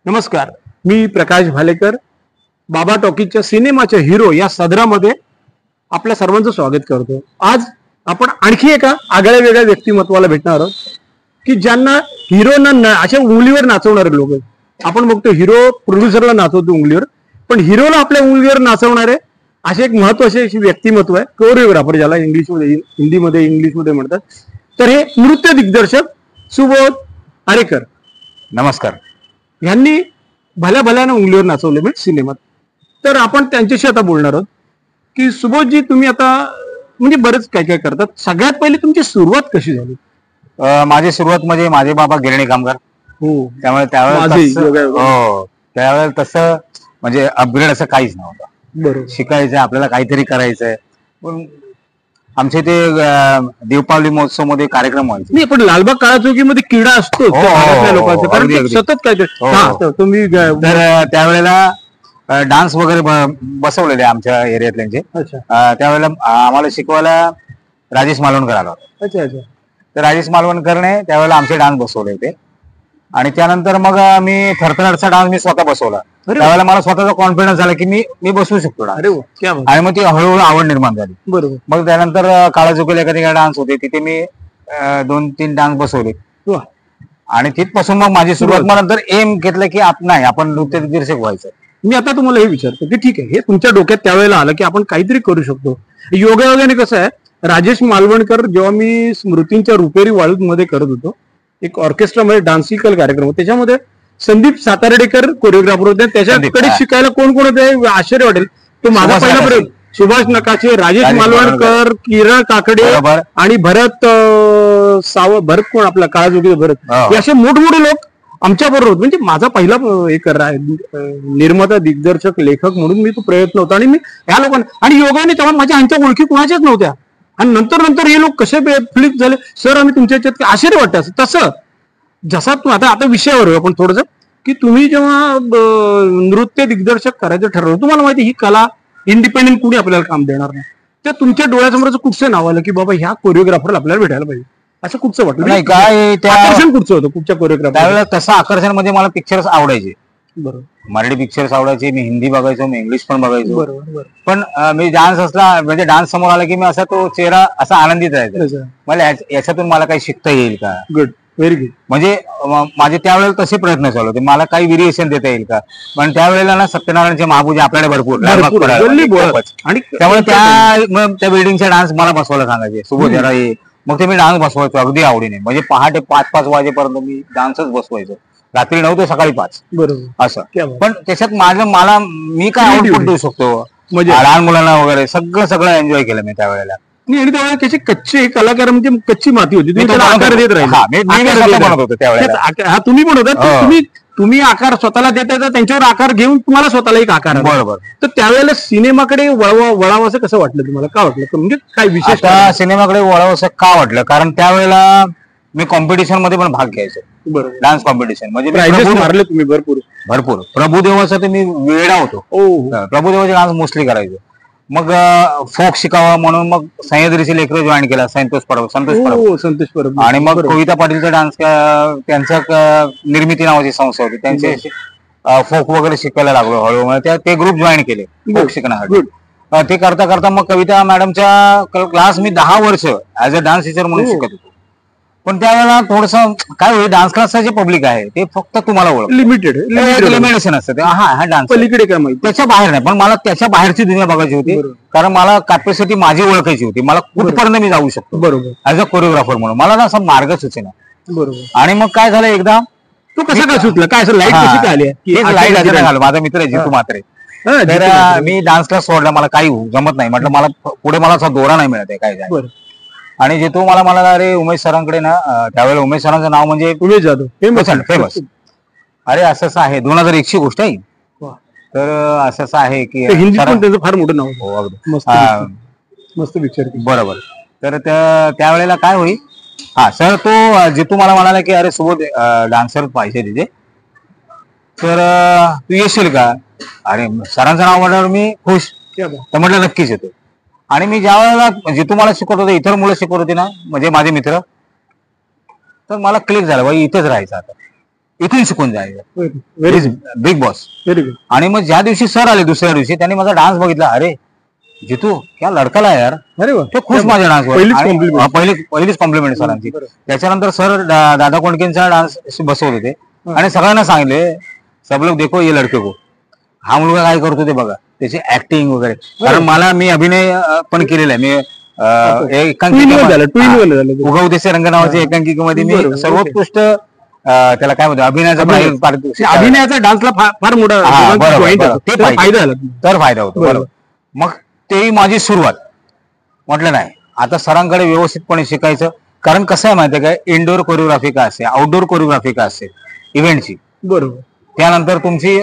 नमस्कार, मी प्रकाश भालेकर. बाबा टॉकीजच्या सिनेमाच्या हिरो या सदरामध्ये आपल्या सर्वांचं स्वागत करतो. आज आपण आणखी एका आगळ्या वेगळ्या व्यक्तिमत्वाला भेटणार आहोत की ज्यांना हिरोना अशा उंगलीवर नाचवणारे लोक आहेत. आपण बघतो हिरो प्रोड्युसरला नाचवतो उंगलीवर, पण हिरोला आपल्या उंगलीवर नाचवणारे असे एक महत्वाचे व्यक्तिमत्व आहे, कोरिओग्राफर, ज्याला हिंदीमध्ये इंग्लिशमध्ये म्हणतात. तर हे नृत्य दिग्दर्शक सुबोध आरेकर. नमस्कार. यांनी भल्या भल्याने उंगलीवर नाचवले म्हणजे सिनेमात. तर आपण त्यांच्याशी आता बोलणार आहोत की सुबोधजी, तुम्ही आता म्हणजे बरेच काय काय करतात. सगळ्यात पहिले तुमची सुरुवात कशी झाली? माझी सुरुवात म्हणजे माझे बाबा गिरणी कामगार. हो, त्यामुळे त्यावेळेला तसं म्हणजे अपग्रेड असं काहीच नव्हतं. बरोबर. शिकायचं, आपल्याला काहीतरी करायचंय. पण आमच्या इथे देवपावली महोत्सव मध्ये कार्यक्रम व्हायचे. नाही, पण लालबाग काळा चौकीमध्ये क्रीडा असतो लोकांचा, कारण ते सतत काय तुम्ही तर त्यावेळेला डान्स वगैरे बसवलेले आमच्या एरियातल्यांचे. त्यावेळेला आम्हाला शिकवायला राजेश मालवणकर आला होता. अच्छा अच्छा. तर राजेश मालवणकरने त्यावेळेला आमचे डान्स बसवले होते. आणि त्यानंतर मग मी थरथरचा डान्स मी स्वतः बसवला. त्यावेळेला मला स्वतःचा कॉन्फिडन्स झाला की मी बसवू शकतो डान्स. आणि मग ती हळूहळू आवड निर्माण झाली. बरोबर. मग त्यानंतर काळा चुकेल एखादी डान्स होते, तिथे मी 2-3 डान्स बसवले. आणि तिथपासून मग माझी सुरुवात. मग नंतर एम घेतलं की नाही, आपण नृत्य दिग्दर्शक व्हायचं. मी आता तुम्हाला हे विचारतो की ठीक आहे, हे तुमच्या डोक्यात त्यावेळेला आलं की आपण काहीतरी करू शकतो. योगायोगाने कसं आहे, राजेश मालवणकर जेव्हा मी स्मृतींच्या रुपेरी वाळूत मध्ये करत होतो, एक ऑर्केस्ट्रामध्ये डान्सिकल कार्यक्रम होता, त्याच्यामध्ये संदीप सातार्डेकर कोरिओग्राफर होते. त्याच्याकडे शिकायला कोण कोण होते आश्चर्य वाटेल. तो माझा पहिला प्रयोग. सुभाष नकाशे, राजेश मालवणकर, किरण काकडे आणि भरत भरत कोण आपला काळाजोगी भरत, हे असे मोठमोठे लोक आमच्या बरोबर होते. म्हणजे माझा पहिला एक निर्माता, दिग्दर्शक, लेखक म्हणून मी तो प्रयत्न होता. आणि मी ह्या लोकांना, आणि योगाने तेव्हा माझ्या ह्यांच्या ओळखी कुणाच्याच नव्हत्या. आणि नंतर हे लोक कसे फ्लिप झाले, सर आम्ही तुमच्या ह्याच्यात आश्चर्य वाटतं. तसं जसा तू आता विषयावर आपण थोडंसं की तुम्ही जेव्हा नृत्य दिग्दर्शक करायचं ठरवलं, तुम्हाला माहिती ही कला इंडिपेंडेंट कुणी आपल्याला काम देणार नाही, त्या तुमच्या डोळ्यासमोरचं कुठचं नाव आलं की बाबा ह्या कोरिओग्राफरला आपल्याला भेटायला पाहिजे, असं कुठचं वाटलं? नाही काय, आकर्षण कुठचं होतं कुठच्या कोरिओग्राफर? त्यावेळेला तसं आकर्षण म्हणजे मला पिक्चर्स आवडायचे. बरोबर. मराठी पिक्चर्स आवडायचे, मी हिंदी बघायचो, मी इंग्लिश पण बघायचो. बरोबर. पण मी डान्स असला म्हणजे डान्स समोर आला की मी असा तो चेहरा असा आनंदित राहायचा. मला याच्यातून मला काही शिकता येईल का? Good, very good. म्हणजे माझे त्यावेळेला तसे प्रयत्न चालू होते, मला काही व्हेरिएशन देता येईल का. पण त्यावेळेला ना सत्यनारायणचे महापूजा आपल्याकडे भरपूर. आणि त्यामुळे त्या बिल्डिंगचा डान्स मला बसवायला सांगायचे, सुबोध जरा ये. मग ते मी डान्स बसवायचो अगदी आवडीने. म्हणजे पहाटे 5-5 वाजेपर्यंत मी डान्सच बसवायचो. रात्री 9 ते सकाळी 5. बरोबर. असं. पण त्याच्यात मी काय आउटपुट देऊ शकतो म्हणजे लहान मुलांना वगैरे सगळं एन्जॉय केलं मी त्यावेळेला. आणि त्यावेळेला त्याचे कच्चे कलाकार म्हणजे कच्ची माती होती, तुम्ही त्याला आकार देत राहिले. हा तुम्ही पण होता, तुम्ही आकार स्वतःला देता, त्यांच्यावर आकार घेऊन तुम्हाला स्वतःला एक आकार. बरोबर. तर त्यावेळेला सिनेमाकडे वळावं असं कसं वाटलं तुम्हाला? का वाटलं म्हणजे काय विशेष सिनेमाकडे वळावं असं का वाटलं? कारण त्यावेळेला मी कॉम्पिटिशन मध्ये पण भाग घ्यायचो. बरोबर. डान्स कॉम्पिटिशन म्हणजे मारले तुम्ही भरपूर. प्रभुदेवाचा तर मी वेडा होतो. प्रभुदेवाचे डान्स मोस्टली करायचो. मग फोक शिकावा म्हणून मग सह्याद्रीचे लेकरं जॉईन केला, संतोष परब. आणि मग कविता पाटीलचा डान्स, त्यांचा निर्मिती नावाची संस्था होती, त्यांचे फोक वगैरे शिकायला लागलो हळूहळू. ते ग्रुप जॉईन केले फोक शिकण्यासाठी. ते करता करता मग कविता मॅडमच्या क्लास मी 10 वर्ष ऍज अ डान्स टीचर म्हणून शिकत होतो. पण त्यावेळेला थोडस काय होईल, डान्स क्लासचं जे पब्लिक आहे ते फक्त तुम्हाला ओळख, लिमिटेशन असतं. हा डान्स पलीकडे काय माहिती, त्याच्या बाहेर नाही. पण मला त्याच्या बाहेरची दुनिया बघायची होती, कारण मला कॅपॅसिटी माझी ओळखायची होती, मला कुठपर्यंत मी जाऊ शकतो. बरोबर. ऍज अ कोरिओग्राफर म्हणून मला ना असा मार्ग सुचेना. बरोबर. आणि मग काय झालं, एकदा तू कसं काय सुटलं, काय असं लाईट कशी काय आली? लाईट झालं, माझा मित्र आहे जितू म्हात्रे. तर मी डान्स क्लास सोडला, मला काही जमत नाही म्हटलं, मला पुढे मला असा दोरा नाही मिळत आहे काय. आणि जे तो मला म्हणाला, अरे उमेश सरांकडे ना, त्यावेळेला उमेश सरांचं नाव म्हणजे उमेश जाधव, फेमस. अरे असं आहे, 2001 ची गोष्ट आहे. तर असं आहे की त्याचं फार मोठं नाव. हो, मस्त पिक्चर. बरोबर. तर त्यावेळेला काय होईल, सर तो जितू मला म्हणाला की अरे सुबोध डान्सर पाहिजे तिथे, तर तू येशील का? अरे सरांचं नाव म्हटल्यावर मी खुश. तर म्हटलं नक्कीच येतो. आणि मी ज्या वेळेला जितू मला शिकवत होते, इतर मुलं शिकवत होती ना, म्हणजे माझे मित्र, तर मला क्लिक झालं बाई इथेच राहायचं आता. इथून शिकून जायचं. Very big boss. Very good. आणि मग ज्या दिवशी सर आले दुसऱ्या दिवशी त्यांनी माझा डान्स बघितला. अरे जितू क्या लडकाला यार. अरे वा. तो खुश माझ्या डान्सवर. पहिलीच कॉम्प्लिमेंट सरांची. त्याच्यानंतर सर दादा कोंडकेंचा डान्स बसवत होते आणि सगळ्यांना सांगितले सब लोग देखो ये लडके को, हा मुलगा काय करतो ते बघा, त्याची ऍक्टिंग वगैरे. कारण मी अभिनय पण केलेला आहे. मी उगवतेचे रंग नावाच्या एकांकिकेमध्ये मी सर्वोत्कृष्ट त्याला काय म्हणतो अभिनयाचा डान्सला फार मोठा फायदा होतो. बरोबर. मग तेही माझी सुरुवात. म्हटलं नाही आता सरांकडे व्यवस्थितपणे शिकायचं. कारण कसं आहे माहितीये काय, इंडोर कोरिओग्राफी का असते, आउटडोर कोरिओग्राफी का असते इव्हेंटची. बरोबर. त्यानंतर तुमची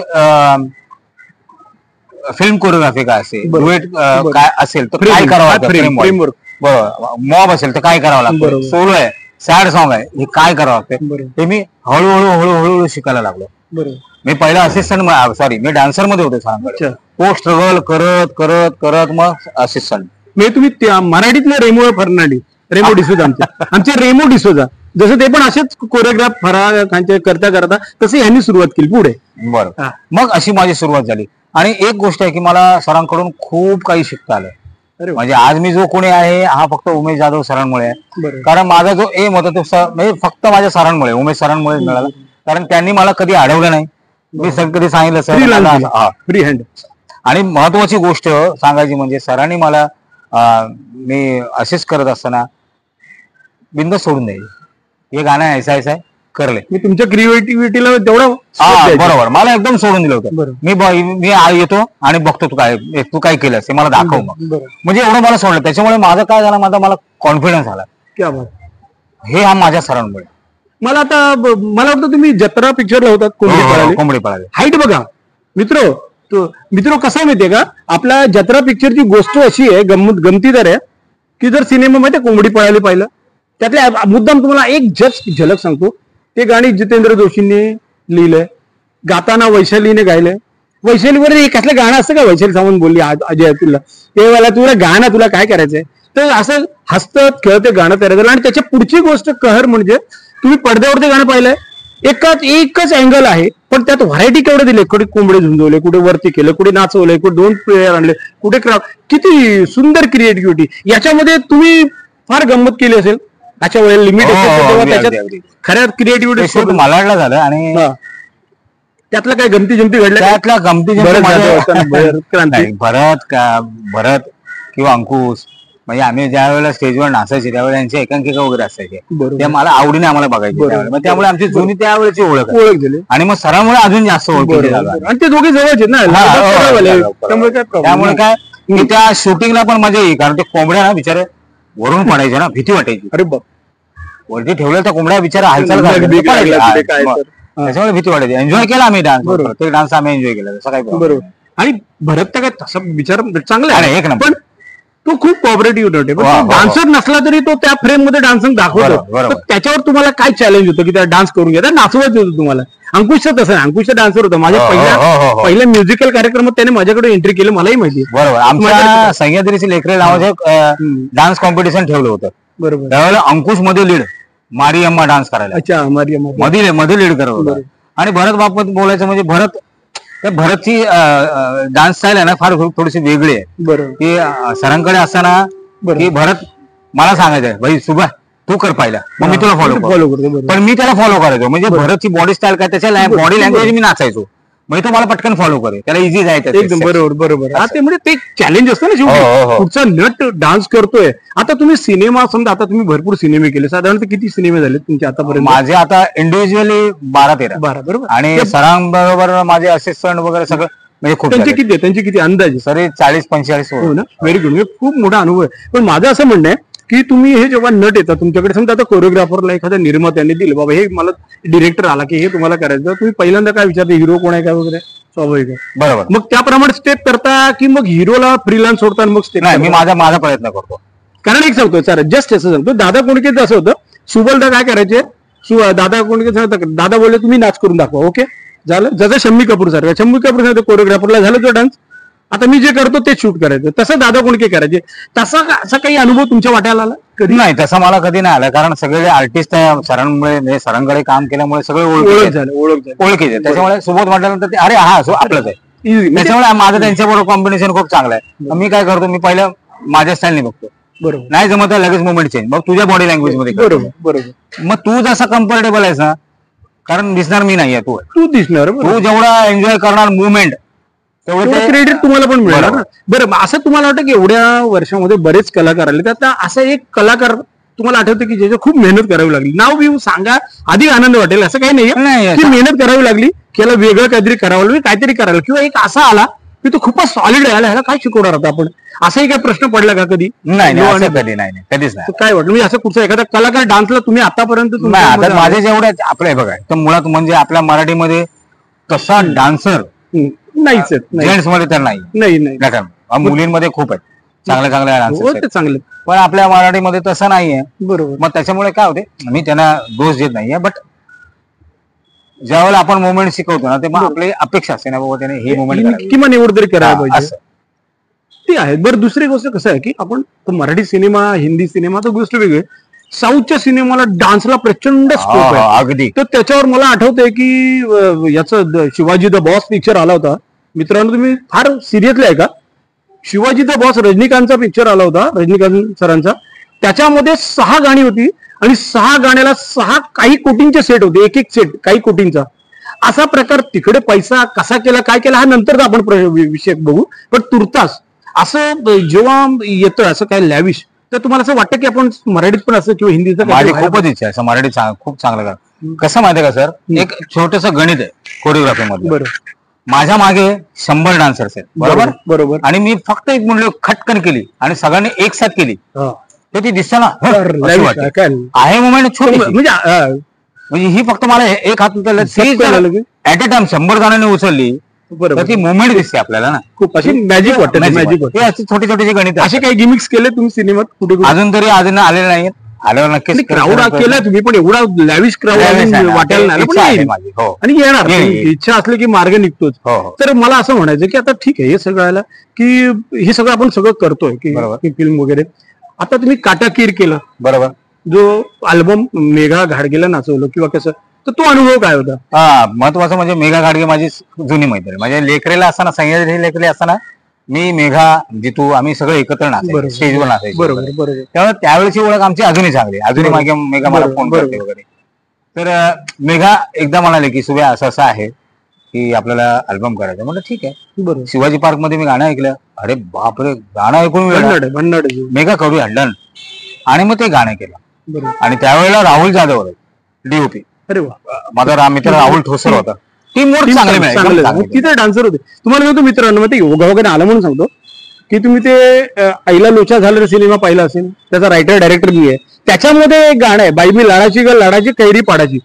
फिल्म कोरिओग्राफी काय असते, डुएट काय असेल तर काय करावं लागतं, बरोबर, मॉब असेल तर काय करावं लागतं, सोलो आहे, सॅड सॉंग आहे, हे काय करावं लागतं, ते मी हळूहळू शिकायला लागलो. मी पहिला मी डान्सर मध्ये होते सरांकडे. तो स्ट्रगल करत करत करत मग असिस्टंट. म्हणजे तुम्ही मराठीतले रेमो फर्नांडिस, रेमो डिसोजा, आमचे रेमो डिसोजा, जसं ते पण असेच कोरिओग्राफ फराखांचे करता करता तसे यांनी सुरुवात केली पुढे. बरं. मग अशी माझी सुरुवात झाली. आणि एक गोष्ट आहे की मला सरांकडून खूप काही शिकता आलं. म्हणजे आज मी जो कोणी आहे हा फक्त उमेश जाधव सरांमुळे आहे. कारण माझा जो एम होता तो म्हणजे फक्त माझ्या सरांमुळे, उमेश सरांमुळे मिळाला. कारण त्यांनी मला कधी अडवलं नाही. मी कधी सांगितलं सर फ्री हँड. आणि महत्वाची गोष्ट सांगायची म्हणजे सरांनी मला मी असेच करत असताना बिंदास सोडून द्यायचे. हे गाणं ऐसा ऐसा करले. मी तुमच्या क्रिएटिव्हिटीला तेवढं बरोबर मला एकदम सोडून दिलं होतं. मी येतो आणि बघतो तू काय केलंस हे मला दाखव. म्हणजे एवढं मला सोडलं. त्याच्यामुळे माझं काय झालं, मला कॉन्फिडन्स आला. क्या बात. हे हा माझ्या सरांमुळे. मला वाटतं तुम्ही जत्रा पिक्चरला होतात कोंबडी पळाली. हाईट बघा मित्र कसं माहितीये का, आपल्या जत्रा पिक्चरची गोष्ट अशी आहे, गमतीदार आहे की जर सिनेमामध्ये कोंबडी पळाली पाहिलं, त्यातल्या मुद्दाम तुम्हाला एक जस्ट झलक सांगतो. ते गाणी जितेंद्र जोशींनी लिहिलंय, गाताना वैशालीने गायलंय. वैशालीवर एक असलं गाणं असतं का, वैशाली सावंत बोलली अजय तुला ते मला तुला गाणं तुला काय करायचंय, तर असं हसत खेळत गाणं तयार झालं. आणि त्याच्या पुढची गोष्ट कहर म्हणजे तुम्ही पडद्यावर ते गाणं पाहिलंय, एकच अँगल आहे पण त्यात व्हरायटी केवढे दिले. कुठे कोंबडे झुंजवले, कुठे वरती केलं, कुठे नाचवलंय, कुठे 2 प्लेयर आणले, कुठे किती सुंदर क्रिएटिव्हिटी. याच्यामध्ये तुम्ही फार गंमत केली असेल. अशा वेळेला लिमिट त्याच्यात खऱ्या क्रिएटिव्हिटी मलाडला झालं. आणि त्यातलं काय गमती जमती घडल्या, त्यातला गमती भरत किंवा अंकुश, म्हणजे आम्ही ज्या वेळेला स्टेजवर नाचायचे त्यावेळेला यांची एकांकिका वगैरे असायचे, ते मला आवडीने आम्हाला बघायचे. मग त्यामुळे आमची जुनी त्यावेळेची ओळख झाली आणि मग सरांमुळे अजून जास्त ओळख झाली. आणि ते दोघे जवळचे ना, त्यामुळे काय की त्या शूटिंगला पण मजा येईल. कारण ते कोंबड्या ना बिचारे वरून पडायचे ना, भीती वाटायची. अरे बाप, वरती ठेवल्या त्या कोंबड्या बिचारा हालचाल त्याच्यामुळे भीती वाटायची. एन्जॉय केला आम्ही डान्स, प्रत्येक डान्स आम्ही एन्जॉय केला तसं काय. बरोबर. आणि भरत तर काय तसं विचार चांगला आहे एक नंबर, पण तो खूप कॉपरेटिव्ह होते. डान्सर नसला तरी तो त्या फ्रेम मध्ये डान्सिंग दाखवतो. त्याच्यावर तुम्हाला काय चॅलेंज होतं की त्या डान्स करून घ्या, नाचवत होतं तुम्हाला. अंकुशचं तसं नाही, अंकुशचं डान्सर होतं. माझ्या पहिल्या म्युझिकल कार्यक्रमात त्याने माझ्याकडे एंट्री केली, मलाही माहिती. बरोबर. आमच्या सह्याद्रीचे लेकरे नावाचं डान्स कॉम्पिटिशन ठेवलं होतं. बरोबर. त्यावेळेला अंकुश मध्ये लीड, मारियम्मा डान्स करायला. अच्छा, मारियम्मा मध्ये लीड करत होता. आणि भरत बाबत बोलायचं म्हणजे भरतची डान्स स्टाईल आहे ना फार थोडीशी वेगळी आहे. बरोबर. की सरांकडे असताना की भरत मला सांगायचंय भाई सुभा तू कर पाहिला, मग मी तुला फॉलो करतो. पण मी त्याला फॉलो करायचो. म्हणजे भरतची बॉडी स्टाईल काय, त्याच्या बॉडी लँग्वेज मी नाचायचो. म्हणजे तो मला पटकन फॉलो करे, त्याला इझी जायचं. एकदम बरोबर. ते म्हणजे ते चॅलेंज असतं ना, पुढचा नट डान्स करतोय. आता तुम्ही सिनेमा समजा, आता तुम्ही भरपूर सिनेमे केले, साधारणतः किती सिनेमे झाले तुमचे आतापर्यंत? माझे आता इंडिव्हिज्युअली 12-13. बरोबर. आणि सरांबरोबर माझे असिस्टंट वगैरे सगळं म्हणजे खूप. त्यांचे किती अंदाजे? सर 40-45. हो ना, व्हेरी गुड. खूप मोठा अनुभव आहे. पण माझं असं म्हणणं आहे की तुम्ही हे जेव्हा नट येतात तुमच्याकडे, समजा आता कोरिओग्राफरला एखाद्या निर्मात्याने दिलं, बाबा हे मला डिरेक्टर आला की हे तुम्हाला करायचं, तुम्ही पहिल्यांदा काय विचारते, हिरो कोण आहे का वगैरे? स्वाभाविक आहे. बरोबर. मग त्याप्रमाणे स्टेप करता की मग हिरोला फ्रीलान्स सोडता मग स्टेप? नाही, मी माझा प्रयत्न करतो. कारण एक सांगतो सर, जस्ट असं सांगतो, दादा कोंडकेचं असं होतं, सुबलदा काय करायचे, दादा कोंडके सांगतात, दादा बोलले तुम्ही नाच करून दाखवा. ओके झालं. जसं शम्मी कपूर सर, शम्मी कपूर सांगतो कोरिओग्राफरला झालं तो डान्स, आता मी जे करतो ते शूट करायचं, तसं दादा कोणके करायचे, तसा असा काही अनुभव तुमच्या वाट्याला आला कधी? नाही, तसा मला कधी नाही आला, कारण सगळे आर्टिस्ट सरांमुळे सरांकडे काम केल्यामुळे सगळे ओळखीचे त्याच्यामुळे सोबत म्हटल्यानंतर ते अरे हा आपलंच आहे, त्याच्यामुळे माझं त्यांच्याबरोबर कॉम्बिनेशन खूप चांगलं आहे. मी काय करतो, मी पहिलं माझ्या स्टाईलने बघतो, बरोबर नाही जमत लगेच मुवमेंट चेंज, मग तुझ्या बॉडी लँग्वेज मध्ये बरोबर बरोबर. मग तू जसा कम्फर्टेबल आहेस ना, कारण दिसणार मी नाहीये, तू दिसणार, तू जेवढा एन्जॉय करणार मुवमेंट तेवढं क्रेडिट तुम्हाला पण मिळणार ना. बरं, असं तुम्हाला वाटतं की एवढ्या वर्षामध्ये बरेच कलाकार आले, तर आता असा एक कलाकार तुम्हाला आठवतं की ज्याच्या खूप मेहनत करावी लागली, नाव बी सांगा, अधिक आनंद वाटेल, असं काही नाही की मेहनत करावी लागली की याला वेगळं काहीतरी करावं, काहीतरी करायला, किंवा एक असा आला की तो खूपच सॉलिड आहे, ह्याला काय शिकवणार आता आपण, असाही काय प्रश्न पडला का कधी? नाही, कधीच नाही. काय वाटलं मी असं कुठचा एखादा कलाकार डान्सला तुम्ही आतापर्यंत आता माझे जेवढे आपले बघा, तर मुळात म्हणजे आपल्या मराठीमध्ये तसा डान्सर नाहीच, जेंट्स मध्ये तर नाही, मुलींमध्ये खूप आहेत चांगले चांगले, पण आपल्या मराठीमध्ये तसं नाहीये. बरोबर. मग त्याच्यामुळे काय होते, मी त्यांना दोष देत नाहीये, बट ज्यावेळेला आपण मुवमेंट शिकवतो ना, ते मग आपली अपेक्षा असते ना, बाबा त्याने हे मुवमेंट किंवा निवड तरी करायला पाहिजे, ते आहे. बरं, दुसरी गोष्ट कसं आहे की आपण मराठी सिनेमा, हिंदी सिनेमा तर गोष्ट वेगळी, साऊथच्या सिनेमाला डान्सला प्रचंड स्कोप आहे अगदी. तर त्याच्यावर मला आठवतंय की याचं शिवाजी द बॉस पिक्चर आला होता, मित्रांनो तुम्ही फार सिरियसली आहे का, शिवाजी द बॉस रजनीकांतचा पिक्चर आला होता, रजनीकांत सरांचा, त्याच्यामध्ये 6 गाणी होती आणि 6 गाण्याला 6 काही कोटींचे सेट होते, एक सेट काही कोटींचा, असा प्रकार. तिकडे पैसा कसा केला, काय केला, हा नंतर आपण विषय बघू, पण तुर्तास असं जेव्हा येतं असं काय लॅविश, तर तुम्हाला असं वाटतं की आपण मराठीत पण असं किंवा हिंदीचं, माझी खूपच इच्छा आहे असं मराठीत खूप चांगलं करा. कसं माहितीये का सर, एक छोटस गणित आहे कोरिओग्राफीमध्ये, बरोबर, माझ्या मागे 100 डान्सर्स आहेत, बरोबर बरोबर, आणि मी फक्त एक म्हणलं खटकन केली आणि सगळ्यांनी एक साथ केली, तर ती दिसतं ना आहे मुवमेंट छोटी, म्हणजे ही फक्त मला एक हात उचलला ऍट अ टाइम 100 जणांनी उचलली, तर ती मुवमेंट दिसते आपल्याला ना, खूप अशी मॅजिक वाटते. अशी छोटी छोटी गणित, असे काही गिमिक्स केले तुम्ही सिनेमात कुठे? अजून तरी अजून आलेले नाहीत, आल्यावर नक्कीच क्राऊड केला तुम्ही, पण एवढा लॅविश क्राऊड वाटायला नाही, आणि येणार इच्छा असली की मार्ग निघतोच. तर मला असं म्हणायचं की आता ठीक आहे, हे सगळं आलं की हे सगळं आपण सगळं करतोय की फिल्म वगैरे, आता तुम्ही काटाकीर केलं, बरोबर, जो अल्बम मेघा घाडगेला नाचवलं किंवा कसं, तर तो अनुभव काय होता? महत्वाचं म्हणजे मेघा घाडगे माझी जुनी मैत्रीण, म्हणजे लेकरेला असताना, सह्याद्री लेकरे असताना मी, मेघा, जितू, आम्ही सगळे एकत्र नाचायचो, स्टेजवर नाचायचो, बरोबर बरोबर. त्यामुळे त्यावेळेची ओळख आमची अजूनही चांगली, अजूनही मागे मेघा मला फोन करते वगैरे. तर मेघा एकदा म्हणाले की सुभ्या असं असं आहे की आपल्याला अल्बम करायचं, म्हटलं ठीक आहे. बरोबर. शिवाजी पार्क मध्ये मी गाणं ऐकलं, अरे बापरे, गाणं ऐकून मेघा करूया डन, आणि मग ते गाणं केलं. आणि त्यावेळेला राहुल जाधव डीओपी, अरे माझा मित्र राहुल ठोसर होता, टीम तिथे डान्सर होते. तुम्हाला सांगतो मित्रांनो, मग ते योगा वगैरे आलं म्हणून सांगतो की तुम्ही ते आईला लोचा झालेला सिनेमा पाहिला असेल, त्याचा रायटर डायरेक्टर मी आहे, त्याच्यामध्ये एक गाणं आहे, बाई मी लाडाची ग लाडाची कैरी पाडाची,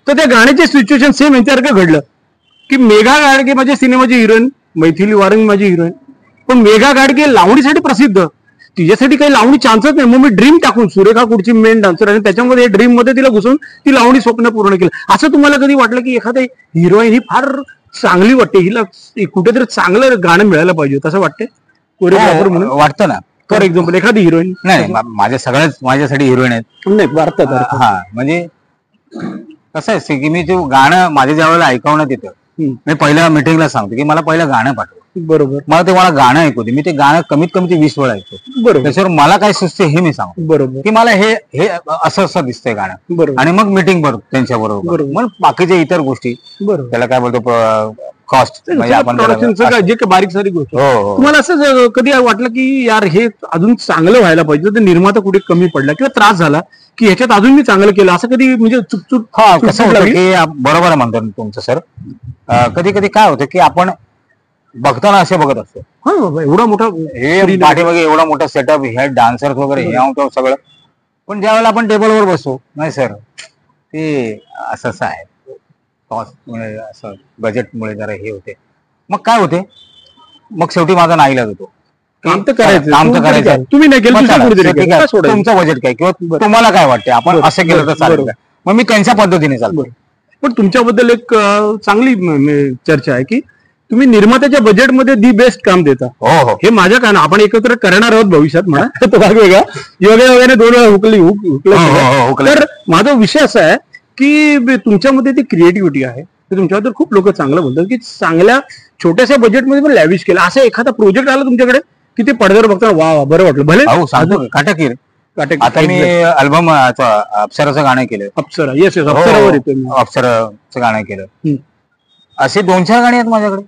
तर त्या गाण्याचे सिच्युएशन सेम यांच्यासारखं घडलं की मेघा घाडगे माझ्या सिनेमाची हिरोईन, मैथिली वारंग माझी हिरोईन, पण मेघा घाडगे लावणीसाठी प्रसिद्ध, तिच्यासाठी काही लावणी चान्सच नाही. मग मी ड्रीम टाकून, सुरेखा कुठची मेन डान्सर, आणि त्याच्यामध्ये ड्रीम मध्ये तिला घुसून ती लावणी स्वप्न पूर्ण केलं. असं तुम्हाला कधी वाटलं की एखादी हिरोईन ही फार चांगली वाटते, हिला कुठेतरी चांगलं गाणं मिळायला पाहिजे, तसं वाटते कोरिओग्राफर म्हणून? वाटतं ना. फॉर एक्झाम्पल एखादी हिरोईन? नाही, माझ्या सगळ्याच माझ्यासाठी हिरोईन आहेत. नाही, भारतात हा, म्हणजे कसं आहे की मी ते गाणं माझ्या ज्या वेळेला ऐकवण्यात येतं, मी पहिल्या मिटिंगला सांगतो की मला पहिलं गाणं पाठव, बरोबर, मला गाणं ऐकू दे, मी ते गाणं कमीत कमी ते 20 वेळा ऐकतो, बरोबर, त्याच्यावर मला काय सुचते हे मी सांगतो, बरोबर, की मला हे असं असं दिसतंय गाणं, बरोबर, आणि मग मिटिंग भरतो त्यांच्या बरोबर, मग बाकीच्या इतर गोष्टी, बरोबर, त्याला काय बोलतो कॉस्ट, म्हणजे आपण जे बारीक सारी गोष्ट. तुम्हाला असं कधी वाटलं की यार हे अजून चांगलं व्हायला पाहिजे, तर निर्माता कुठे कमी पडला किंवा त्रास झाला की ह्याच्यात अजून मी चांगलं केलं, असं कधी म्हणजे चुकचुक? कसं होतं की बरोबर आहे म्हणतो तुमचं सर, कधी कधी काय होतं की आपण बघताना असे बघत असतो, हा एवढा मोठा हे पाठीमागे एवढा मोठा सेटअप, हे डान्सर्स वगैरे, हे सगळं, पण ज्यावेळेला आपण टेबलवर बसतो, नाही सर ते असं असं आहे, कॉस्टमुळे असं बजेटमुळे जरा हे होते, मग काय होते, मग शेवटी माझा नाईलाज होतो, काम तर करायचं, तुम्ही नाही केलं, तुमचं बजेट काय किंवा तुम्हाला काय वाटते आपण असं केलं तर चालेल, मग मी त्यांच्या पद्धतीने चालतो. पण तुमच्याबद्दल एक चांगली चर्चा आहे की तुम्ही निर्मात्याच्या बजेटमध्ये दी बेस्ट काम देता. हो हो, हे माझ्या कारण आपण एकत्र करणार आहोत भविष्यात म्हणा तो भाग वेगळा. योगायोगाने 2 वेळा हुकलं. तर माझा विषय असा आहे की तुमच्यामध्ये ती क्रिएटिव्हिटी आहे, ते तुमच्याबद्दल खूप लोक चांगलं बोलतात की चांगल्या छोट्याशा बजेटमध्ये पण लॅविश केलं. असं एखादा प्रोजेक्ट आला तुमच्याकडे की ते पडद्यावर बघताना वा बरं वाटलं. भले काटाकीर आता मी अल्बम अप्सराचं गाणं केलं. अप्सरा, येस येस, अप्सरावर येतो. अप्सराचं गाणं केलं. असे 2-4 गाणी आहेत माझ्याकडे.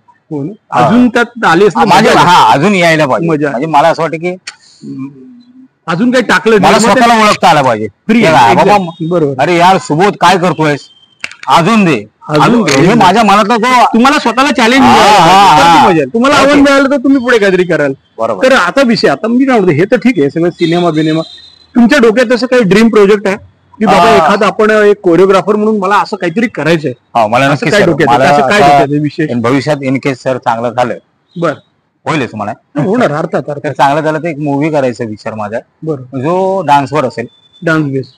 अजून त्यात आले अजून यायला पाहिजे. म्हणजे मला असं वाटतं की अजून काही टाकलं, मला स्वतःला ओळखता आला पाहिजे. बरोबर, अरे यार सुबोध काय करतोयस, अजून दे. हे माझ्या मनातला जो तुम्हाला स्वतःला चॅलेंज तुम्हाला आव्हान मिळालं तर तुम्ही पुढे काहीतरी कराल. तर आता विषय, आता मी काय म्हणतो, हे तर ठीक आहे सगळं सिनेमा बिनेमा, तुमच्या डोक्यात असं काही ड्रीम प्रोजेक्ट आहे की बाबा एखादा आपण एक कोरिओग्राफर म्हणून मला असं काहीतरी करायचंय? मला नक्की काय डोक्यात विषय भविष्यात इन केस सर चांगलं झालं, बर होईलच मला, होणार अर्थात चांगलं झालं तर एक मूवी करायचा विचार माझा, बरं, जो डान्सवर असेल. डान्स बेस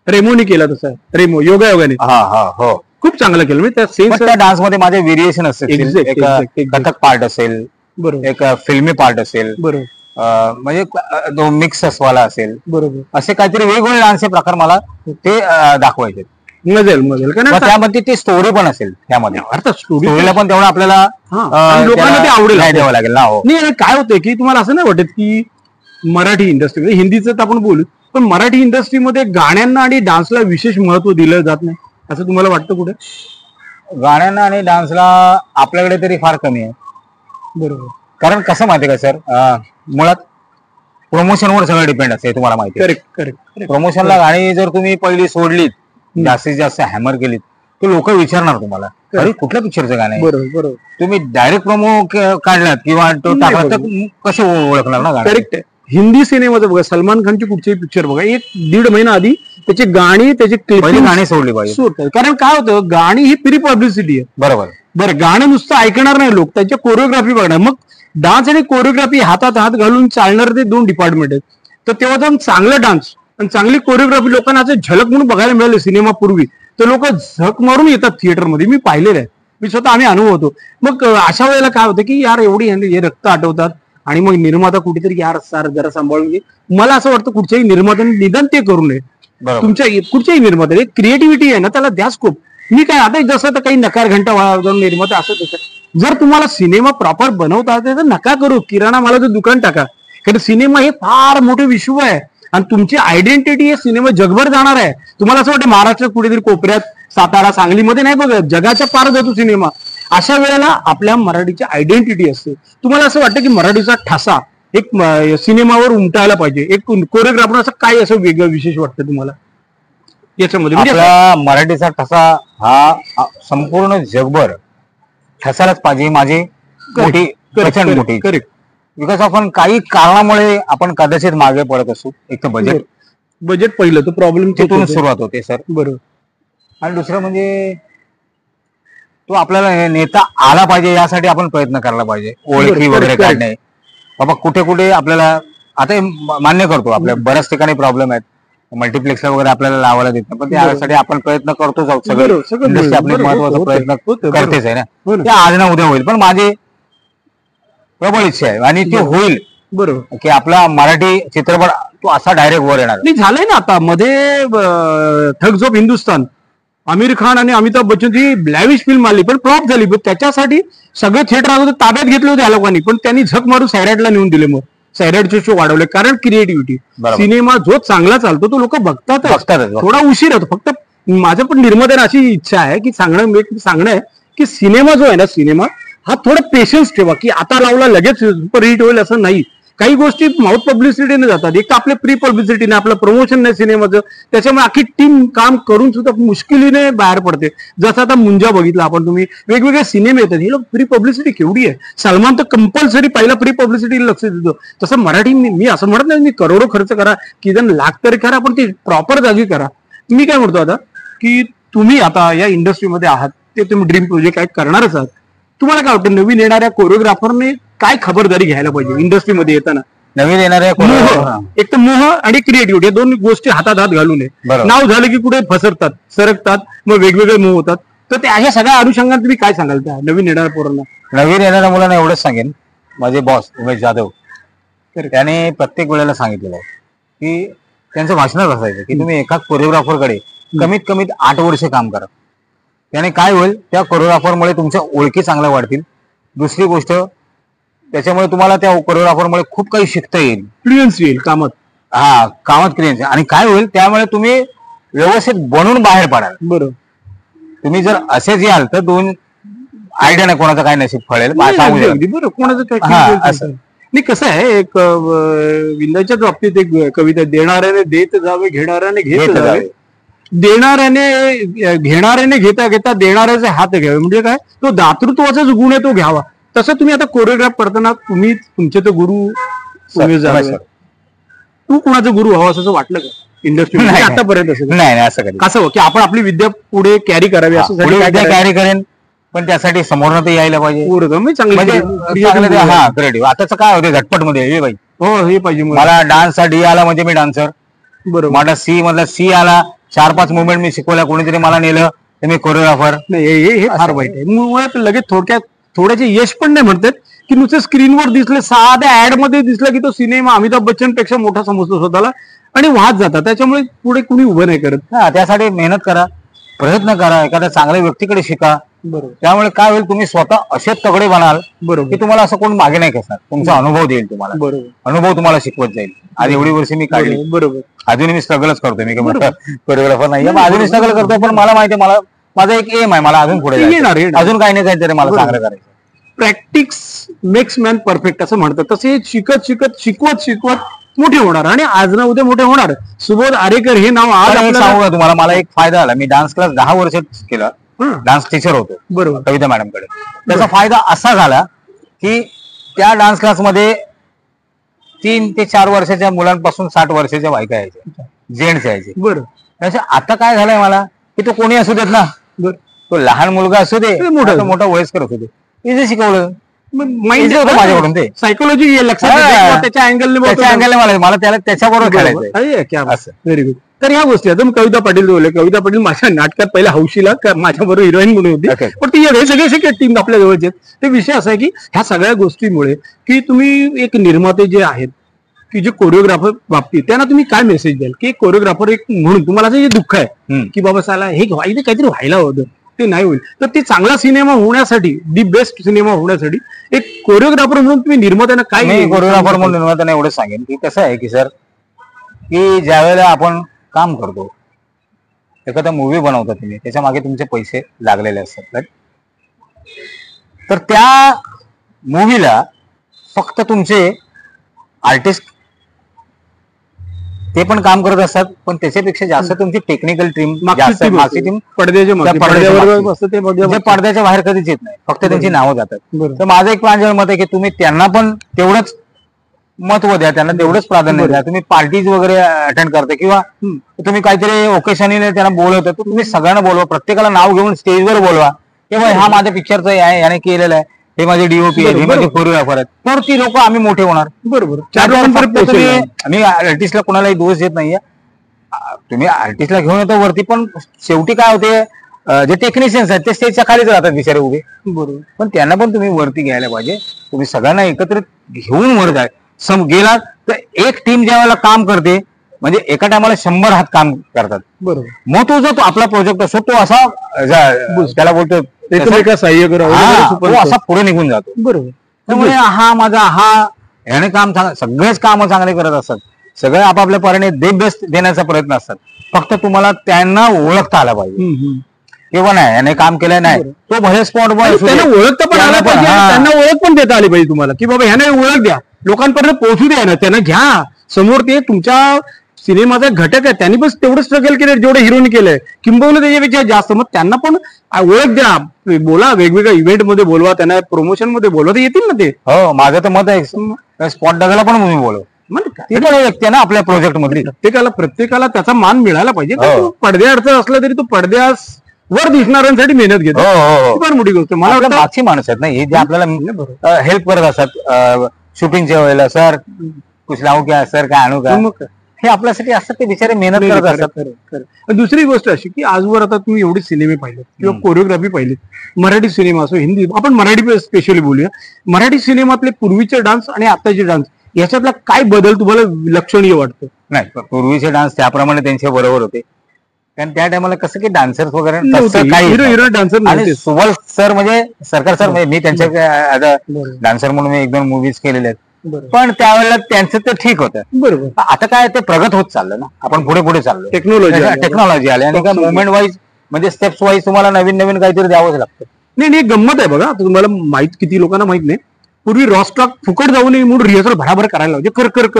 रेमोनी केला तसा, रेमो योगायोगाने. हो, खूप चांगलं केलं. मी त्या डान्स मध्ये माझे व्हेरिएशन असेल, कथक पार्ट असेल, बरोबर, एक फिल्मी पार्ट असेल, बरोबर, म्हणजे मिक्स असवाला असेल, बरोबर, असे काहीतरी वेगवेगळे डान्सचे प्रकार मला ते दाखवायचे. मजेल कारण त्यामध्ये ती स्टोरी पण असेल त्यामध्ये. अर्थात स्टोरीला पण तेवढं आपल्याला लोकांना ते आवडेल द्यावं लागेल ना. नाही, काय होतंय की तुम्हाला असं नाही वाटत की मराठी इंडस्ट्री, हिंदीचं तर आपण बोलू, पण मराठी इंडस्ट्रीमध्ये गाण्यांना आणि डान्सला विशेष महत्व दिलं जात नाही असं तुम्हाला वाटतं कुठे? गाण्यांना आणि डान्सला आपल्याकडे तरी फार कमी आहे. बरोबर, कारण कसं माहितीये का सर, मुळात प्रमोशनवर सगळं डिपेंड असते, तुम्हाला माहिती. करेक्ट. प्रमोशनला गाणी जर तुम्ही पहिली सोडलीत, जास्तीत जास्त हॅमर केलीत, तर लोक विचारणार तुम्हाला अरे कुठल्या पिक्चरचं गाणं आहे. बरोबर, तुम्ही डायरेक्ट प्रोमो काढलात किंवा तो टाकला तर कसे ओळखणार ना गाणं. करेक्ट आहे. हिंदी सिनेमाचं बघा, सलमान खानचे कुठचेही पिक्चर बघा, 1-1.5 महिना आधी त्याची गाणी, त्याची गाणी सोडली पाहिजे. कारण काय होतं, गाणी ही प्री पब्लिसिटी आहे. बरं, गाणं नुसतं ऐकणार नाही लोक, त्याच्या कोरिओग्राफी बघणार. मग डान्स आणि कोरिओग्राफी हातात हात घालून चालणार ते 2 डिपार्टमेंट आहेत. तर तेव्हा जर चांगलं डान्स आणि चांगली कोरिओग्राफी लोकांना असं झलक म्हणून बघायला मिळाले सिनेमापूर्वी, तर लोक झक मारून येतात थिएटरमध्ये. मी पाहिलेलं आहे, मी स्वतः आम्ही अनुभवतो. मग अशा वेळेला काय होतं की यार एवढी हे रक्त आठवतात आणि मग निर्माता कुठेतरी यार सर जरा सांभाळून घे. मला असं वाटतं कुठच्याही निर्मात्याने निदान ते करू नये. तुमच्या कुठच्याही निर्मात्याने क्रिएटिव्हिटी आहे ना, त्याला द्या स्कोप. मी काय आता जसं तर काही नकार घंटा वाजवून निर्माता असं तसं, जर तुम्हाला सिनेमा प्रॉपर बनवता येते तर नका करू, किराणा मालाचं दुकान टाका. कारण सिनेमा हे फार मोठे विश्व आहे आणि तुमची आयडेंटिटी हे सिनेमा जगभर जाणार आहे. तुम्हाला असं वाटतं महाराष्ट्रात कुठेतरी कोपऱ्यात, सातारा, सांगलीमध्ये नाही बघत, जगाच्या पार जातो सिनेमा. अशा वेळेला आपल्या मराठीची आयडेंटिटी असते. तुम्हाला असं वाटतं की मराठीचा ठसा एक सिनेमावर उमटायला पाहिजे, एक कोरिओग्राफर, असं काय असं वेगळं विशेष वाटतं तुम्हाला याच्यामध्ये? आपला मराठीचा ठसा हा संपूर्ण जगभर ठसायलाच पाहिजे. माझी मोठी प्रचंड मोठी, बिकॉज आपण काही कारणामुळे आपण कदाचित मागे पडत असू. एक तर बजेट पहिलं तर प्रॉब्लेम तिथून सुरुवात होते सर. बरोबर. आणि दुसरं म्हणजे तो आपल्याला नेता आला पाहिजे यासाठी आपण प्रयत्न करायला पाहिजे. ओळखी वगैरे काढणे, बाबा कुठे कुठे आपल्याला, आता मान्य करतो आपल्या बऱ्याच ठिकाणी प्रॉब्लेम आहेत, मल्टिप्लेक्सला वगैरे आपल्याला लावायला देत नाही, पण त्यासाठी आपण प्रयत्न करतोच आहोत. सगळं आपले महत्वाचा प्रयत्न करतेच आहे ना. ते आज ना उद्या होईल, पण माझी प्रबळ इच्छा आहे आणि ते होईल. बरोबर, की आपला मराठी चित्रपट तो असा डायरेक्ट वर येणार. झालंय ना आता मध्ये ठग्स ऑफ हिंदुस्तान, आमिर खान आणि अमिताभ बच्चनची ब्लॅविश फिल्म आली पण फ्लॉप झाली. पण त्याच्यासाठी सगळे थिएटर अगोदर ताब्यात घेतले होते या लोकांनी, पण त्यांनी झक मारून सैराटला नेऊन दिले. मग सैराटचे शो वाढवले कारण क्रिएटिव्हिटी. सिनेमा जो चांगला चालतो तो लोक बघतातच, थोडा उशीर होतो. फक्त माझं पण निर्मात्याने अशी इच्छा आहे की सांगणं आहे की सिनेमा जो आहे ना, सिनेमा हा थोडा पेशन्स ठेवा, की आता लावला लगेच सुपर हिट होईल असं नाही. काही गोष्टी माउथ पब्लिसिटीने जातात. एक तर आपले प्री पब्लिसिटीने आपलं प्रमोशन नाही सिनेमाचं, त्याच्यामुळे अख्खी टीम काम करून सुद्धा मुश्किलीने बाहेर पडते. जसं आता मुंजा बघितला आपण, तुम्ही वेगवेगळे सिनेमे येतात, हे लोक प्री पब्लिसिटी केवढी आहे. सलमान तर कंपल्सरी पहिला प्री पब्लिसिटी लक्ष देतो. तसं मराठी मी असं म्हणत नाही मी करोडो खर्च करा, की जण लाख तरी करा, पण ती प्रॉपर जागी करा. मी काय म्हणतो आता की तुम्ही आता या इंडस्ट्रीमध्ये आहात, ते तुम्ही ड्रीम प्रोजेक्ट काय करणारच आहात. तुम्हाला काय वाटतं नवीन येणाऱ्या कोरिओग्राफरने काय खबरदारी घ्यायला पाहिजे इंडस्ट्रीमध्ये येताना? नवीन येणाऱ्या एक तर मोह आणि क्रिएटिव्हिटी या 2 गोष्टी हातात हात घालू नये. नाव झालं की कुठे फसरतात, सरकतात, मग वेगवेगळे मोह होतात. तर त्या अशा सगळ्या अनुषंगाने तुम्ही काय सांगाल त्या नवीन येणाऱ्या पोरांना? नवीन येणाऱ्या मुलांना एवढंच सांगेन, माझे बॉस उमेश जाधव त्याने प्रत्येक वेळेला सांगितलेलं आहे की त्यांचं भाषणच असायचं की तुम्ही एका कोरिओग्राफरकडे कमीत कमी 8 वर्ष काम करा. त्याने काय होईल, त्या कोरिओग्राफरमुळे तुमच्या ओळखी चांगल्या वाढतील. दुसरी गोष्ट, त्याच्यामुळे तुम्हाला त्या कोरिओग्राफरमुळे खूप काही शिकता येईल, फ्लुएन्सी येईल कामात. कामात क्रिएन्सी. आणि काय होईल, त्यामुळे तुम्ही व्यवस्थित बनून बाहेर पडाल. बरोबर. तुम्ही जर असेच याल तर 2 आयडिया नाही कोणाचं काय नशीब फळेल. बरोबर, कोणाचं काय नाही. कसं आहे, एक विंदाच्याच बाबतीत एक कविता, देणाऱ्याने देत जावे, घेणाऱ्याने घेत जावे, घेणाऱ्याने घेता घेता देणाऱ्याचे हात घ्यावे. म्हणजे काय, तो दातृत्वाचा जो गुण आहे तो घ्यावा. तसं तुम्ही आता कोरिओग्राफ करताना तुम्ही तुमचे तो गुरु तू कुणाचा गुरु व्हावा असं वाटलं का इंडस्ट्री आतापर्यंत? नाही, असं कसं की आपण आपली विद्या पुढे कॅरी करावी, असं कॅरी करेन, पण त्यासाठी समोरनं ते यायला पाहिजे. क्रिएटिव्ह. आताच काय होते झटपट मध्ये, हे बाई हो हे पाहिजे, मला डान्सचा डी आला म्हणजे मी डान्सर. बरोबर. मला सी मधला सी आला, 4-5 मुवमेंट मी शिकवल्या, कोणीतरी मला नेलं तर मी कोरिओग्राफर. नाही, हे फार वाईट आहे. मुळात लगेच थोड्याचे यश पण नाही म्हणतात की नुसते स्क्रीनवर दिसले, साध्या ऍड मध्ये दिसलं की तो सिनेमा अमिताभ बच्चन पेक्षा मोठा समजतो स्वतःला आणि वाहत जातात. त्याच्यामुळे पुढे कुणी उभं नाही करत. त्यासाठी मेहनत करा, प्रयत्न करा, एखाद्या चांगल्या व्यक्तीकडे शिका. बरोबर. त्यामुळे काय होईल, तुम्ही स्वतः असे तगडे बनाल. बरोबर. की तुम्हाला असं कोण मागे नाही खेचणार. तुमचा अनुभव देईल तुम्हाला. बरोबर. अनुभव तुम्हाला शिकवत जाईल. आज एवढी वर्षी मी काढली. बरोबर. अजूनही मी स्ट्रगलच करतोय. मी मोठा कोरिओग्राफर नाही, अजूनही स्ट्रगल करतोय. पण मला माहिती आहे, मला माझा एक एम आहे, मला अजून पुढे येणार, अजून काही नाही काहीतरी मला चांगलं करायचं. प्रॅक्टिस मेक्स मॅन परफेक्ट असं म्हणतात. तसे शिकवत मोठे होणार आणि आज ना उद्या मोठे होणार. सुबोध आरेकर हे नाव आज सांगू का तुम्हाला, मला एक फायदा आला. मी डान्स क्लास 10 वर्ष केला, डान्स टीचर होतो. बरोबर. कविता मॅडमकडे. त्याचा फायदा असा झाला की त्या डान्स क्लासमध्ये 3 ते 4 वर्षाच्या मुलांपासून 60 वर्षाच्या बायका यायच्या, जेंट्स यायचे. बरं. त्याच्या आता काय झालंय मला की तो कोणी असू देत ना, तो लहान मुलगा असू दे, मोठा वयस्कर असू दे, इझी शिकवलं. माझ्याकडून ते सायकोलॉजी लक्षात, त्याच्या अँगलने मला त्याला त्याच्याबरोबर खेळायचं. Very good. तर ह्या गोष्टी आता कविता पाटील बोलले, कविता पाटील माझ्या नाटकात पहिल्या हौशीला माझ्याबरोबर हिरोईन म्हणून होती. पण ती हे सगळे टीम आपल्या जवळचे. ते विषय असा आहे की ह्या सगळ्या गोष्टीमुळे की तुम्ही एक निर्माते जे आहेत की जे कोरिओग्राफर बाबतीत, त्यांना तुम्ही काय मेसेज द्याल की कोरिओग्राफर एक म्हणून तुम्हाला जे दुःख आहे की बाबा साला हे काहीतरी व्हायला होतं, ते नाही होईल, तर ते चांगला सिनेमा होण्यासाठी, दी बेस्ट सिनेमा होण्यासाठी एक कोरिओग्राफर म्हणून तुम्ही निर्मात्यांना काय? कोरिओग्राफर म्हणून निर्मात्यांना एवढंच सांगेन की कसं आहे की सर, की ज्या वेळेला आपण काम करतो, एखादा मूवी बनवता तुम्ही, त्याच्या मागे तुमचे पैसे लागलेले असतात. तर त्या मूवीला फक्त तुमचे आर्टिस्ट ते पण काम करत असतात, पण त्याच्यापेक्षा जास्त तुमची टेक्निकल टीम, पडद्याच्या बाहेर कधीच येत नाही, फक्त त्यांची नावं जातात. तर माझं एक प्रांजळ मत आहे की तुम्ही त्यांना पण तेवढंच महत्व द्या, त्यांना तेवढंच प्राधान्य द्या. तुम्ही पार्टीज वगैरे अटेंड करता किंवा तुम्ही काहीतरी ओकेशनने त्यांना बोलवता, तर तुम्ही सगळ्यांना बोलवा, प्रत्येकाला नाव घेऊन स्टेजवर बोलवा किंवा हा माझ्या पिक्चरचा आहे, याने केलेला आहे, हे माझे डीओपी आहे, हे माझे कोरिओग्राफर आहेत. तर ती लोक आम्ही मोठे होणार. बरोबर. 4 लोकांपर्यंत. आम्ही आर्टिस्टला कोणालाही दोष देत नाहीये, तुम्ही आर्टिस्टला घेऊन येतो वरती, पण शेवटी काय होते, जे टेक्निशियन्स आहेत ते स्टेजच्या खालीच राहतात बिचारे उभे. बरोबर. पण त्यांना पण तुम्ही वरती घ्यायला पाहिजे. तुम्ही सगळ्यांना एकत्रित घेऊन वर जाय गेला तर एक टीम ज्या वेळेला काम करते, म्हणजे एका टायमाला 100 हात काम करतात. बरोबर. मग तो जो आपला प्रोजेक्ट असतो तो असा त्याला बोलतो असा पुढे निघून जातो. बरोबर. त्यामुळे ह्याने काम सगळेच काम चांगले करत असतात, सगळे आपापल्या परीने दे बेस्ट देण्याचा प्रयत्न असतात. फक्त तुम्हाला त्यांना ओळखता आला पाहिजे किंवा नाही याने काम केलं नाही, तो भले स्पॉट बॉय त्यांना ओळखता पण आला पाहिजे, त्यांना ओळख पण देता आली पाहिजे तुम्हाला की बाबा ह्याने ओळख द्या, लोकांपर्यंत पोहोचू द्या ना, त्यांना घ्या समोर. ते तुमच्या सिनेमाचा घटक आहे, त्यांनी पण तेवढं स्ट्रगल केलं जेवढं हिरोनी केलंय, किंबहुना त्याच्यापेक्षा जास्त. मग त्यांना पण ओळख द्या, बोला, वेगवेगळ्या इव्हेंट मध्ये बोलवा, त्यांना प्रमोशन मध्ये बोलवा, ते येतील ना ते. हो, माझं तर मत आहे स्पॉट दादाला पण तुम्ही बोलव, ते पण व्यक्ती आहे ना आपल्या प्रोजेक्ट मधली. प्रत्येकाला त्याचा मान मिळायला पाहिजे. पडद्याअडचण असला तरी तो पडद्यास वर दिसणाऱ्यांसाठी मेहनत घेतो, फार मोठी गोष्ट. मला वाटतं मागची माणसं आहेत ना हे जे आपल्याला हेल्प करत असतात शूटिंगच्या वेळेला, सर कुछ लावू क्या, सर काय आणू का, हे आपल्यासाठी असतात, ते बिचारे मेहनत करत असतात. दुसरी गोष्ट अशी की आजवर आता तुम्ही एवढे सिनेमे पाहिलेत किंवा कोरिओग्राफी पाहिलीत, मराठी सिनेमा असो, हिंदी, आपण मराठी स्पेशली बोलूया. मराठी सिनेमातले पूर्वीचे डान्स आणि आताचे डान्स याच्यातला काय बदल तुम्हाला लक्षणीय वाटतो? नाही, पूर्वीचे डान्स त्याप्रमाणे त्यांच्या बरोबर होते, कारण त्या टायमाला कसं की डान्सर्स वगैरे हिरो डान्सर आणि सुबल सर म्हणजे सरकार सर म्हणजे मी त्यांच्या डान्सर म्हणून मी 1-2 मूवीज केलेले आहेत, पण त्यावेळेला त्यांचं तर ठीक होतं. बरोबर. आता काय ते प्रगत होत चाललं ना, आपण पुढे पुढे चाललो, टेक्नॉलॉजी आली आणि मुवमेंट वाईज म्हणजे स्टेप्स वाईज तुम्हाला नवीन नवीन काहीतरी द्यावंच लागतं. नाही, गंमत आहे बघा. आता तुम्हाला माहित, किती लोकांना माहित नाही, पूर्वी रॉस्टॉक फुकट जाऊ नये म्हणून रिहर्सल भराभर करायला लावते,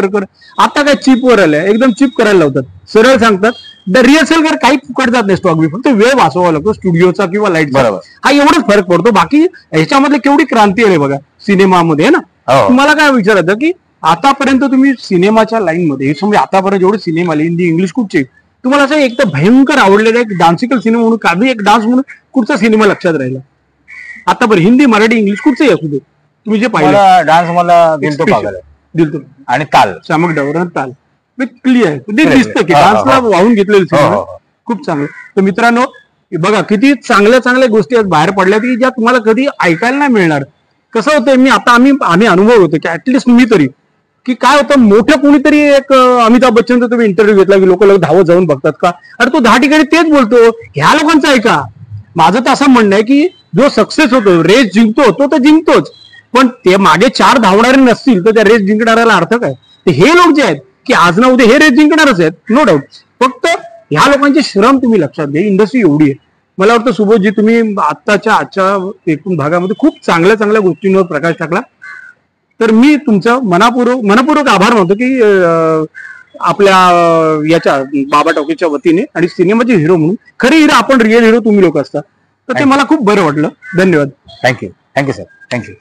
कर. आता काय चिपवर आलंय, एकदम चिप करायला लावतात, सरळ सांगतात रिहर्सल कर, काही फुकट जात नाही स्टॉक बी, फक्त वेळ वाचवावा लागतो स्टुडिओचा किंवा लाईटचा. हा एवढाच फरक पडतो. बाकी ह्याच्यामधले केवढी क्रांती आली बघा सिनेमामध्ये ना. तुम्हाला काय विचारायचं की आतापर्यंत तुम्ही सिनेमाच्या लाईन मध्ये समजा आतापर्यंत जेवढे सिनेमा आले हिंदी इंग्लिश कुठचे, तुम्हाला असं एक तर भयंकर आवडलेला एक डान्सिकल सिनेमा म्हणून, काही एक डान्स म्हणून कुठचा सिनेमा लक्षात राहिला आतापर्यंत? हिंदी, मराठी, इंग्लिश कुठचंही असू दे तुम्ही जे पाहिलं. डान्स मला दिलतो आणि ताल, शामक डावर ताल क्लिअर दिसतं की डान्सला वाहून घेतलेलं सिनेमा खूप चांगलं. तर मित्रांनो बघा किती चांगल्या चांगल्या गोष्टी बाहेर पडल्या की ज्या तुम्हाला कधी ऐकायला नाही मिळणार. कसं होतं, आम्ही अनुभव होतो की ऍटलिस्ट मी तरी, की काय होतं, मोठं कोणीतरी एक अमिताभ बच्चनचा तुम्ही इंटरव्ह्यू घेतला की लोक धावत जाऊन बघतात का, अरे तो 10 ठिकाणी तेच बोलतो, ह्या लोकांचं ऐका. माझं तर असं म्हणणं आहे की जो सक्सेस होतो, रेस जिंकतो, तो तर जिंकतोच, पण ते मागे 4 धावणारे नसतील तर त्या रेस जिंकणाऱ्याला अर्थ काय? तर हे लोक जे आहेत की आज ना उद्या हे रेस जिंकणारच आहेत, नो डाऊट. फक्त ह्या लोकांचे श्रम तुम्ही लक्षात घ्या. इंडस्ट्री एवढी आहे. मला वाटतं सुबोधजी तुम्ही आजच्या एकूण भागामध्ये खूप चांगल्या चांगल्या गोष्टींवर प्रकाश टाकला. तर मी तुमचं मनपूर्वक आभार मानतो की आपल्या याच्या बाबा टॉकीजच्या वतीने आणि सिनेमाचे हिरो म्हणून, खरे हिरो आपण, रिअल हिरो तुम्ही लोक असता, तर ते मला खूप बरं वाटलं. धन्यवाद. Thank you sir, thank you.